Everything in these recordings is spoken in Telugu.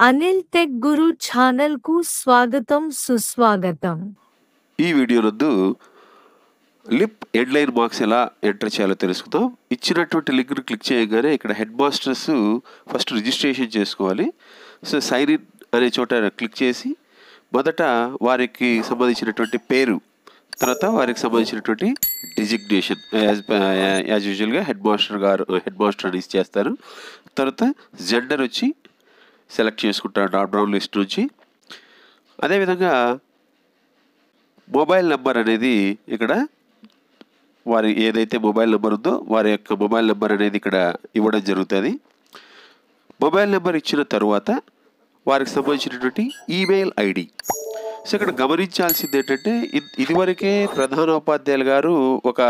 అనిల్ టెక్ గురు ఛానల్కు స్వాగతం సుస్వాగతం. ఈ వీడియో నందు లిప్ హెడ్లైన్ మార్క్స్ ఎలా ఎంటర్ చేయాలో తెలుసుకుందాం. ఇచ్చినటువంటి లింక్ను క్లిక్ చేయగానే ఇక్కడ హెడ్ మాస్టర్స్ ఫస్ట్ రిజిస్ట్రేషన్ చేసుకోవాలి. సో సైన్ ఇన్ అనే చోట క్లిక్ చేసి మొదట వారికి సంబంధించినటువంటి పేరు, తర్వాత వారికి సంబంధించినటువంటి డిజిగ్నేషన్ యాజ్ యూజువల్గా హెడ్ మాస్టర్ అని ఇచ్చేస్తారు. తర్వాత జెండర్ వచ్చి సెలెక్ట్ చేసుకుంటారు డ్రాప్ డౌన్ లిస్ట్ నుంచి. అదేవిధంగా మొబైల్ నెంబర్ అనేది ఇక్కడ వారి ఏదైతే మొబైల్ నెంబర్ ఉందో వారి యొక్క మొబైల్ నెంబర్ అనేది ఇక్కడ ఇవ్వడం జరుగుతుంది. మొబైల్ నెంబర్ ఇచ్చిన తర్వాత వారికి సంబంధించినటువంటి ఈమెయిల్ ఐడి. సో ఇక్కడ గమనించాల్సింది ఏంటంటే ఇదివరకే ప్రధానోపాధ్యాయులు గారు ఒక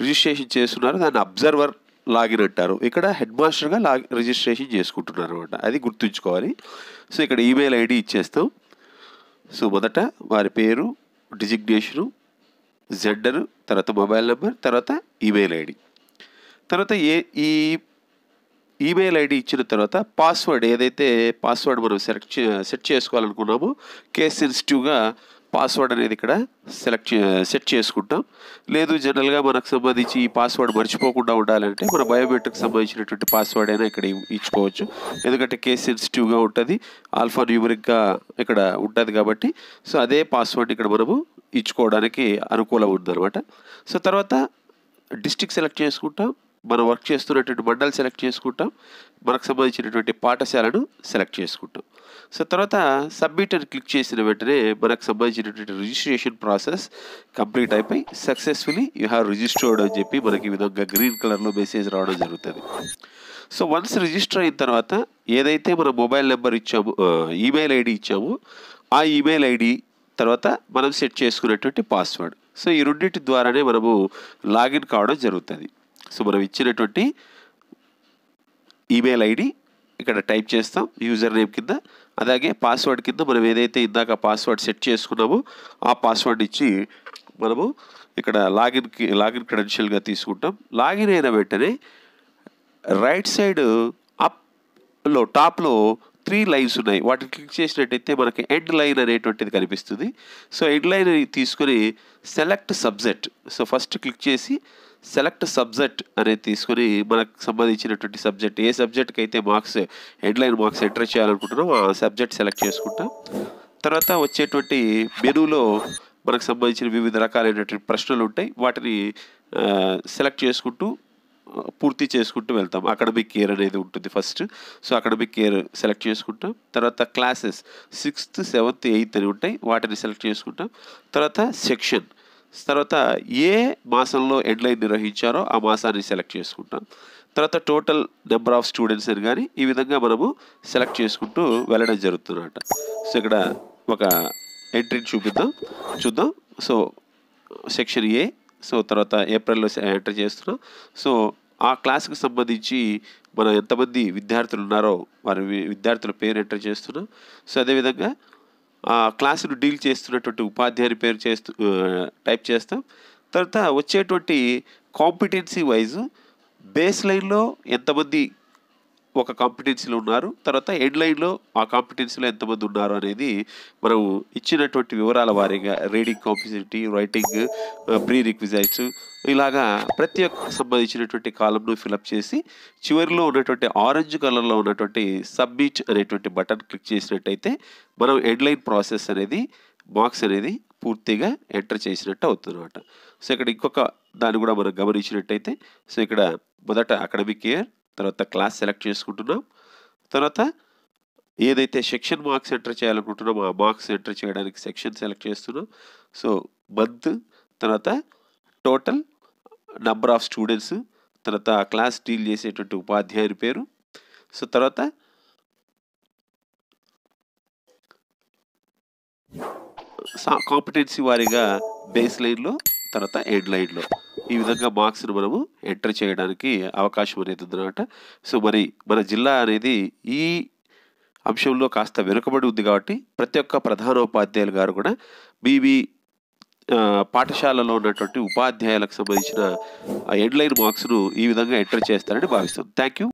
రిజిస్ట్రేషన్ చేస్తున్నారు, దాన్ని అబ్జర్వర్ లాగిన్ అంటారు. ఇక్కడ హెడ్ మాస్టర్గా రిజిస్ట్రేషన్ చేసుకుంటున్నారు అనమాట, అది గుర్తుంచుకోవాలి. సో ఇక్కడ ఈమెయిల్ ఐడి ఇచ్చేస్తాం. సో మొదట వారి పేరు, డిజిగ్నేషను, జెండరు, తర్వాత మొబైల్ నెంబర్, తర్వాత ఈమెయిల్ ఐడి. తర్వాత ఈ ఈమెయిల్ ఐడి ఇచ్చిన తర్వాత పాస్వర్డ్, ఏదైతే పాస్వర్డ్ మనం సెట్ చేసుకోవాలనుకున్నామో కేస్ సెన్సిటివ్గా పాస్వర్డ్ అనేది ఇక్కడ సెట్ చేసుకుంటాం. లేదు జనరల్గా మనకు సంబంధించి ఈ పాస్వర్డ్ మర్చిపోకుండా ఉండాలంటే మన బయోమెట్రిక్ సంబంధించినటువంటి పాస్వర్డ్ అయినా ఇక్కడ ఇచ్చుకోవచ్చు. ఎందుకంటే కేస్ సెన్సిటివ్గా ఉంటుంది, ఆల్ఫా న్యూమరిక్గా ఇక్కడ ఉంటుంది కాబట్టి. సో అదే పాస్వర్డ్ ఇక్కడ మనము ఇచ్చుకోవడానికి అనుకూలం ఉందన్నమాట. సో తర్వాత డిస్ట్రిక్ట్ సెలెక్ట్ చేసుకుంటాం, మనం వర్క్ చేస్తున్నటువంటి మండల్ సెలెక్ట్ చేసుకుంటాం, మనకు సంబంధించినటువంటి పాఠశాలను సెలెక్ట్ చేసుకుంటాం. సో తర్వాత సబ్మిట్ అని క్లిక్ చేసిన వెంటనే మనకు సంబంధించినటువంటి రిజిస్ట్రేషన్ ప్రాసెస్ కంప్లీట్ అయిపోయి సక్సెస్ఫుల్లీ యూ హ్యావ్ రిజిస్టర్డ్ అని చెప్పి మనకి ఈ విధంగా గ్రీన్ కలర్లో మెసేజ్ రావడం జరుగుతుంది. సో వన్స్ రిజిస్టర్ అయిన తర్వాత ఏదైతే మనం మొబైల్ నెంబర్ ఇచ్చామో, ఈమెయిల్ ఐడి ఇచ్చామో, ఆ ఈమెయిల్ ఐడి తర్వాత మనం సెట్ చేసుకున్నటువంటి పాస్వర్డ్, సో ఈ రెండింటి ద్వారానే మనము లాగిన్ కావడం జరుగుతుంది. సో మనం ఇచ్చినటువంటి ఈమెయిల్ ఐడి ఇక్కడ టైప్ చేస్తాం యూజర్ నేమ్ కింద, అలాగే పాస్వర్డ్ కింద మనం ఏదైతే ఇందాక పాస్వర్డ్ సెట్ చేసుకున్నామో ఆ పాస్వర్డ్ ఇచ్చి మనము ఇక్కడ లాగిన్ క్రెడెన్షియల్గా తీసుకుంటాం. లాగిన్ అయిన వెంటనే రైట్ సైడ్ అప్లో టాప్లో 3 లైన్స్ ఉన్నాయి, వాటిని క్లిక్ చేసినట్టయితే మనకి ఎండ్ లైన్ అనేటువంటిది కనిపిస్తుంది. సో ఎండ్ లైన్ తీసుకొని select subject, so first click చేసి సెలెక్ట్ సబ్జెక్ట్ అనేది తీసుకొని మనకు సంబంధించినటువంటి సబ్జెక్ట్, ఏ సబ్జెక్ట్కి అయితే మార్క్స్ హెడ్లైన్ మార్క్స్ ఎంటర్ చేయాలనుకుంటున్నాం ఆ సబ్జెక్ట్ సెలెక్ట్ చేసుకుంటాం. తర్వాత వచ్చేటువంటి మెనూలో మనకు సంబంధించిన వివిధ రకాలైనటువంటి ప్రశ్నలు ఉంటాయి, వాటిని సెలెక్ట్ చేసుకుంటూ పూర్తి చేసుకుంటూ వెళ్తాం. అకాడమిక్ ఇయర్ అనేది ఉంటుంది first, so academic year select చేసుకుంటాం. తర్వాత క్లాసెస్ 6th 7th 8th అని ఉంటాయి, వాటిని సెలెక్ట్ చేసుకుంటాం. తర్వాత సెక్షన్, తర్వాత ఏ మాసంలో హెడ్లైన్ నిర్వహించారో ఆ మాసాన్ని సెలెక్ట్ చేసుకుంటాం. తర్వాత టోటల్ నెంబర్ ఆఫ్ స్టూడెంట్స్ అని కానీ ఈ విధంగా మనము సెలెక్ట్ చేసుకుంటూ వెళ్ళడం జరుగుతుందన్నమాట. సో ఇక్కడ ఒక ఎంట్రీని చూద్దాం. సో సెక్షన్ ఏ, సో తర్వాత ఏప్రిల్లో ఎంటర్ చేస్తున్నాం. సో ఆ క్లాస్కి సంబంధించి మనం ఎంతమంది విద్యార్థులు ఉన్నారో వారి విద్యార్థుల పేరు ఎంటర్ చేస్తున్నాం. సో అదేవిధంగా ఆ క్లాసును డీల్ చేస్తున్నటువంటి ఉపాధ్యాయుని పేరు టైప్ చేస్తాం. తర్వాత వచ్చేటువంటి కాంపిటెన్సీ వైజ్ బేస్ లైన్లో ఎంతమంది ఒక కాంపిటెన్సీలో ఉన్నారు, తర్వాత ఎండ్ లైన్లో ఆ కాంపిటెన్సీలో ఎంతమంది ఉన్నారు అనేది మనం ఇచ్చినటువంటి వివరాల వారీగా రీడింగ్ కాంపిటెన్సీ, రైటింగ్, ప్రీ రిక్విజైట్స్ ఇలాగా ప్రతి ఒక్క సంబంధించినటువంటి కాలంను ఫిలప్ చేసి చివరిలో ఉన్నటువంటి ఆరెంజ్ కలర్లో ఉన్నటువంటి సబ్మిట్ అనేటువంటి బటన్ క్లిక్ చేసినట్టయితే మనం హెడ్లైన్ ప్రాసెస్ అనేది మార్క్స్ అనేది పూర్తిగా ఎంటర్ చేసినట్టు అవుతుంది అనమాట. సో ఇక్కడ ఇంకొక దాన్ని కూడా మనం గమనించినట్టయితే, సో ఇక్కడ మొదట అకాడమిక్ ఇయర్, తర్వాత క్లాస్ సెలెక్ట్ చేసుకుంటున్నాం. తర్వాత ఏదైతే సెక్షన్ మార్క్స్ ఎంటర్ చేయాలనుకుంటున్నామో ఆ మార్క్స్ ఎంటర్ చేయడానికి సెక్షన్ సెలెక్ట్ చేస్తున్నాం. సో మంత్, తర్వాత టోటల్ నెంబర్ ఆఫ్ స్టూడెంట్స్, తర్వాత ఆ క్లాస్ డీల్ చేసేటువంటి ఉపాధ్యాయుని పేరు. సో తర్వాత కాంపిటెన్సీ వారీగా బేస్ లైన్లో, తర్వాత ఎండ్ లైన్లో ఈ విధంగా మార్క్స్ను మనము ఎంటర్ చేయడానికి అవకాశం అనేది ఉందన్నమాట. సో మరి మన జిల్లా అనేది ఈ అంశంలో కాస్త వెనుకబడి ఉంది కాబట్టి ప్రతి ఒక్క ప్రధానోపాధ్యాయులు గారు కూడా మీ పాఠశాలలో ఉన్నటువంటి ఉపాధ్యాయులకు సంబంధించిన ఎండ్ లైన్ మార్క్స్ను ఈ విధంగా ఎంటర్ చేస్తారని భావిస్తాం. Thank you.